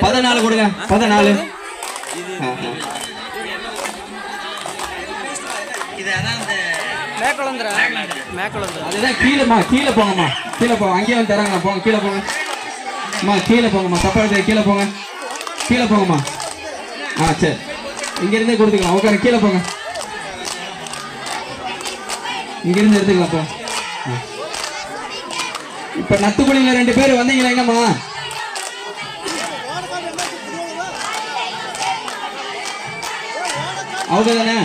14 கொடுங்க 14 அதுதான் கீழே போங்கம்மா கீழே போங்க அங்கேயே வந்து தராங்க போங்க கீழே போங்க அம்மா கீழே போங்கம்மா தப்பா எடுத்து கீழே போங்கம்மா சரி இங்கிருந்தே கொடுத்துக்கலாம் உட்கார கீழே போங்க இங்கிருந்து எடுத்துக்கலாம் போ இப்ப நத்துக்குழியில 2 பேர் வந்தீங்களா எங்கம்மா அவங்க தானே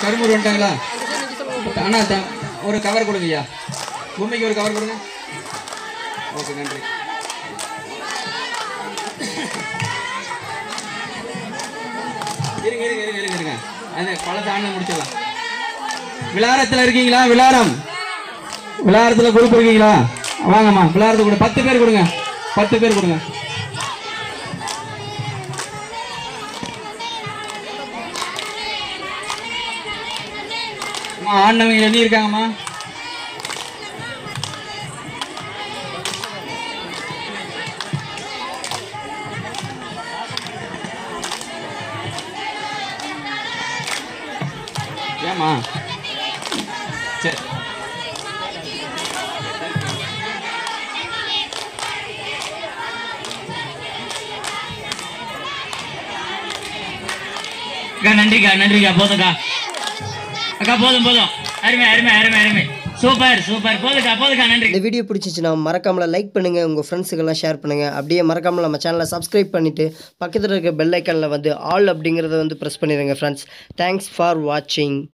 கருமூர் வந்துட்டாங்களா அண்ணா ஒரு கவர் கொடுங்க ஐயா பூமிக்கு ஒரு கவர் கொடுங்க ஓகே நன்றி இருங்க அந்த பழத்தை ஆண்ண முடிச்சிடலாம் விளாரத்தில் இருக்கீங்களா விளாரத்தில் குரூப் இருக்கீங்களா வாங்கம்மா விளாரத்து கூட 10 பேர் கொடுங்க 10 பேர் கொடுங்க ஆண்டவங்க எண்ணி இருக்காங்கம்மா ஏமா சரி நன்றிக்கா போதுக்கா அக்கா போதும் அருமை சூப்பர் போதுக்கா நன்றி. இந்த வீடியோ பிடிச்சிச்சுன்னா மறக்காமல லைக் பண்ணுங்கள் உங்கள் ஃப்ரெண்ட்ஸுக்கெல்லாம் ஷேர் பண்ணுங்கள் அப்படியே மறக்காமல் நம்ம சேனலை சப்ஸ்கிரைப் பண்ணிவிட்டு பக்கத்தில் இருக்க பெல் ஐக்கனில் வந்து ஆல் அப்படிங்கிறத வந்து ப்ரெஸ் பண்ணிடுங்க ஃப்ரெண்ட்ஸ். தேங்க்ஸ் ஃபார் வாட்சிங்.